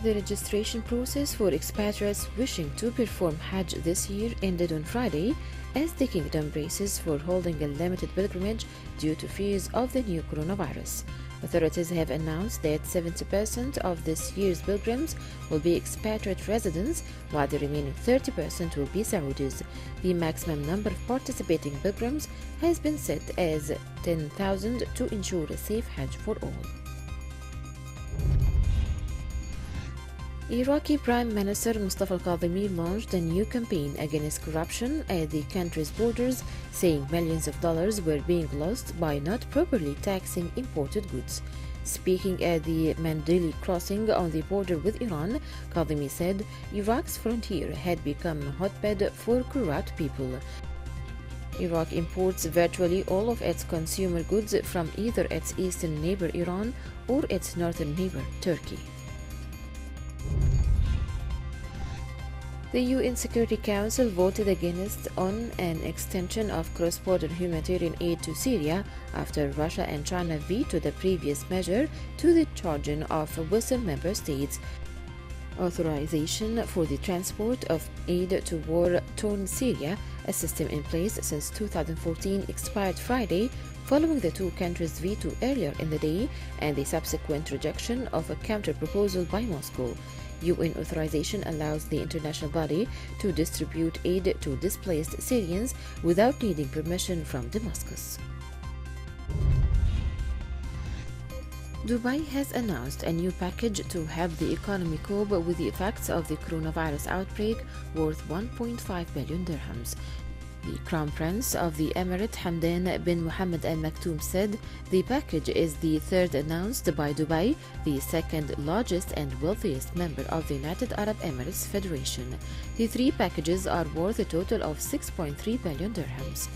The registration process for expatriates wishing to perform Hajj this year ended on Friday as the kingdom braces for holding a limited pilgrimage due to fears of the new coronavirus. Authorities have announced that 70% of this year's pilgrims will be expatriate residents, while the remaining 30% will be Saudis. The maximum number of participating pilgrims has been set as 10,000 to ensure a safe Hajj for all. Iraqi Prime Minister Mustafa al-Kadhimi launched a new campaign against corruption at the country's borders, saying millions of dollars were being lost by not properly taxing imported goods. Speaking at the Mandili crossing on the border with Iran, Kadhimi said Iraq's frontier had become a hotbed for corrupt people. Iraq imports virtually all of its consumer goods from either its eastern neighbor Iran or its northern neighbor Turkey. The UN Security Council voted against on an extension of cross-border humanitarian aid to Syria after Russia and China vetoed the previous measure to the charging of Western member states. Authorization for the transport of aid to war-torn Syria, a system in place since 2014, expired Friday following the two countries' veto earlier in the day and the subsequent rejection of a counter-proposal by Moscow. UN authorization allows the international body to distribute aid to displaced Syrians without needing permission from Damascus. Dubai has announced a new package to help the economy cope with the effects of the coronavirus outbreak worth 1.5 billion dirhams. The Crown Prince of the Emirate Hamdan bin Mohammed Al Maktoum said the package is the third announced by Dubai, the second largest and wealthiest member of the United Arab Emirates Federation. The three packages are worth a total of 6.3 billion dirhams.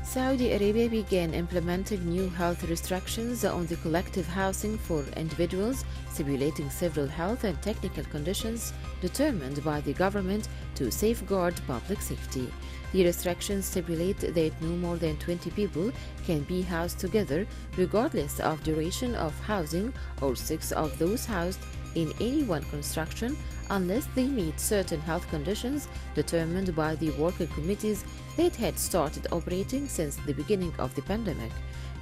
Saudi Arabia began implementing new health restrictions on the collective housing for individuals, simulating several health and technical conditions determined by the government to safeguard public safety. The restrictions stipulate that no more than 20 people can be housed together, regardless of duration of housing, or 6 of those housed in any one construction, unless they meet certain health conditions determined by the working committees that had started operating since the beginning of the pandemic.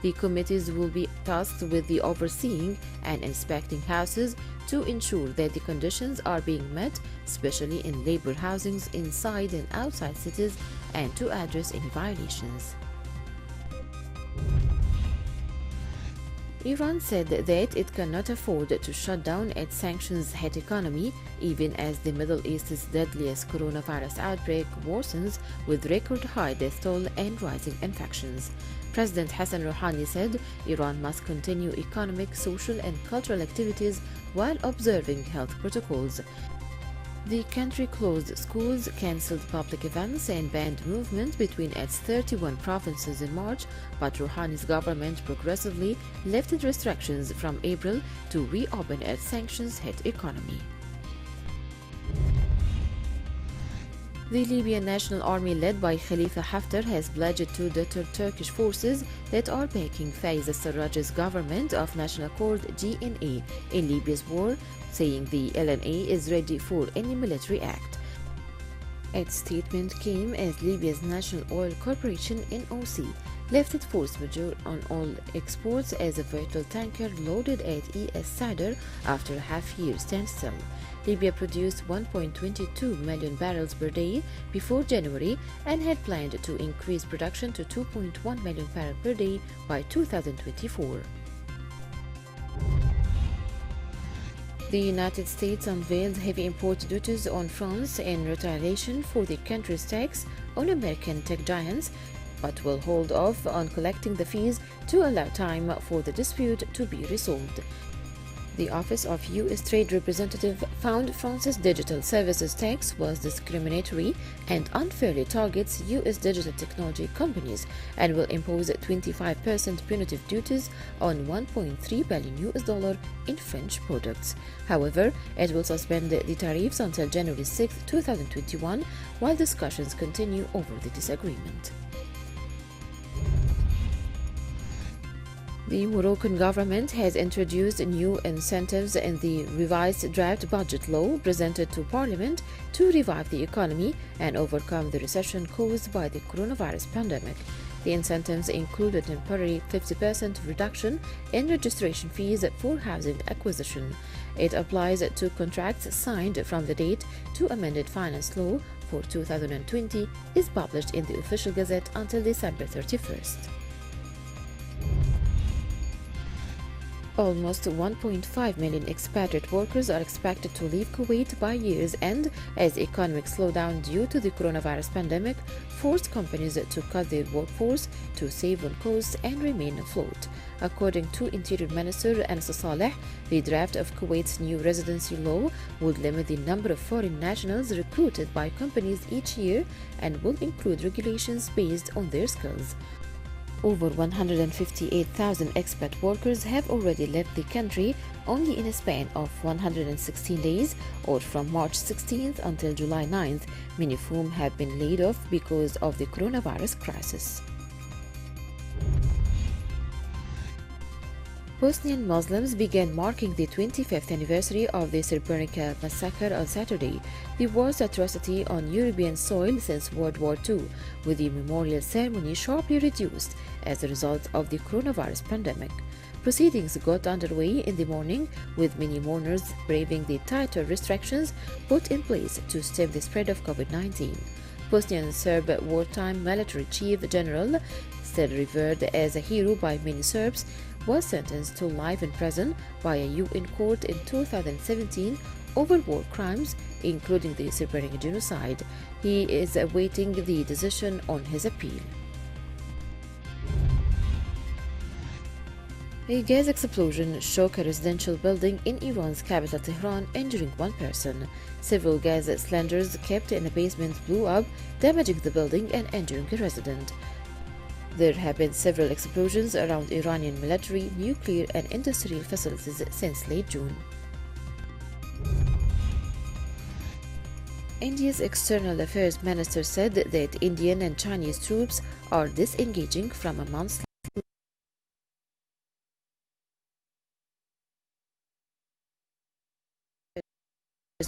The committees will be tasked with the overseeing and inspecting houses to ensure that the conditions are being met, especially in labor housings inside and outside cities, and to address any violations. Iran said that it cannot afford to shut down its sanctions-hit economy, even as the Middle East's deadliest coronavirus outbreak worsens with record-high death toll and rising infections. President Hassan Rouhani said Iran must continue economic, social, and cultural activities while observing health protocols. The country closed schools, cancelled public events, and banned movement between its 31 provinces in March, but Rouhani's government progressively lifted restrictions from April to reopen its sanctions-hit economy. The Libyan National Army led by Khalifa Haftar has pledged to deter Turkish forces that are backing Fayez al-Sarraj's government of National Accord (GNA) in Libya's war, saying the LNA is ready for any military act. Its statement came as Libya's National Oil Corporation (NOC) lifted force majeure on all exports as a virtual tanker loaded at ES Sadr after a half-year standstill. Libya produced 1.22 million barrels per day before January and had planned to increase production to 2.1 million barrels per day by 2024. The United States unveiled heavy import duties on France in retaliation for the country's tax on American tech giants, but will hold off on collecting the fees to allow time for the dispute to be resolved. The Office of U.S. Trade Representative found France's digital services tax was discriminatory and unfairly targets U.S. digital technology companies and will impose 25% punitive duties on $1.3 billion in French products. However, it will suspend the tariffs until January 6, 2021, while discussions continue over the disagreement. The Moroccan government has introduced new incentives in the revised draft budget law presented to parliament to revive the economy and overcome the recession caused by the coronavirus pandemic. The incentives include a temporary 50% reduction in registration fees for housing acquisition. It applies to contracts signed from the date to amended finance law for 2020 is published in the official gazette until December 31st. Almost 1.5 million expatriate workers are expected to leave Kuwait by year's end as economic slowdown due to the coronavirus pandemic forced companies to cut their workforce to save on costs and remain afloat. According to Interior Minister Anas Saleh, the draft of Kuwait's new residency law would limit the number of foreign nationals recruited by companies each year and will include regulations based on their skills. Over 158,000 expat workers have already left the country only in a span of 116 days, or from March 16th until July 9th, many of whom have been laid off because of the coronavirus crisis. Bosnian Muslims began marking the 25th anniversary of the Srebrenica massacre on Saturday, the worst atrocity on European soil since World War II, with the memorial ceremony sharply reduced as a result of the coronavirus pandemic. Proceedings got underway in the morning, with many mourners braving the tighter restrictions put in place to stem the spread of COVID-19. Bosnian Serb wartime military chief general, still revered as a hero by many Serbs, was sentenced to life in prison by a UN court in 2017 over war crimes, including the Srebrenica genocide. He is awaiting the decision on his appeal. A gas explosion shook a residential building in Iran's capital Tehran, injuring one person. Several gas cylinders kept in a basement blew up, damaging the building and injuring a resident. There have been several explosions around Iranian military, nuclear, and industrial facilities since late June. India's External Affairs Minister said that Indian and Chinese troops are disengaging from a month.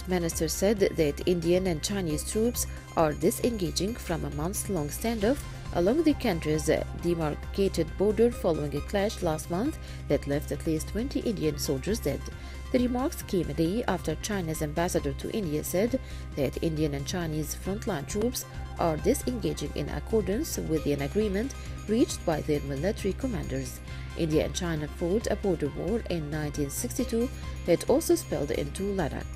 Minister said that Indian and Chinese troops are disengaging from a months-long standoff along the country's demarcated border following a clash last month that left at least 20 Indian soldiers dead. The remarks came a day after China's ambassador to India said that Indian and Chinese frontline troops are disengaging in accordance with an agreement reached by their military commanders. India and China fought a border war in 1962 that also spilled into Ladakh.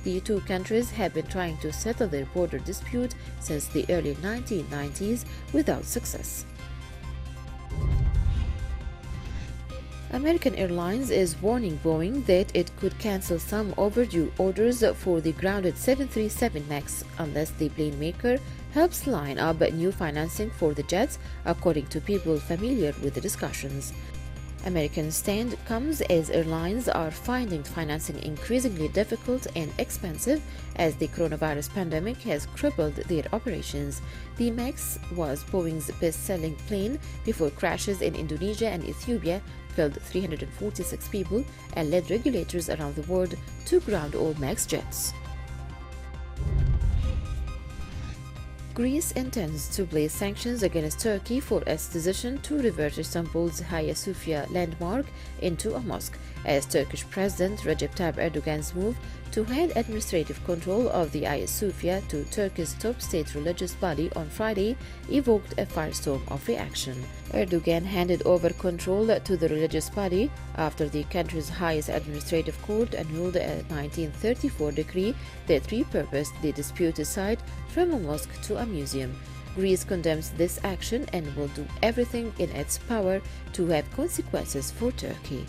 The two countries have been trying to settle their border dispute since the early 1990s without success. American Airlines is warning Boeing that it could cancel some overdue orders for the grounded 737 MAX unless the plane maker helps line up new financing for the jets, according to people familiar with the discussions. American stand comes as airlines are finding financing increasingly difficult and expensive as the coronavirus pandemic has crippled their operations. The MAX was Boeing's best-selling plane before crashes in Indonesia and Ethiopia killed 346 people and led regulators around the world to ground all MAX jets. Greece intends to place sanctions against Turkey for its decision to revert Istanbul's Hagia Sophia landmark into a mosque, as Turkish President Recep Tayyip Erdogan's move to hand administrative control of the Hagia Sophia to Turkey's top state religious body on Friday evoked a firestorm of reaction. Erdogan handed over control to the religious body after the country's highest administrative court annulled a 1934 decree that repurposed the disputed site from a mosque to a museum. Greece condemns this action and will do everything in its power to have consequences for Turkey.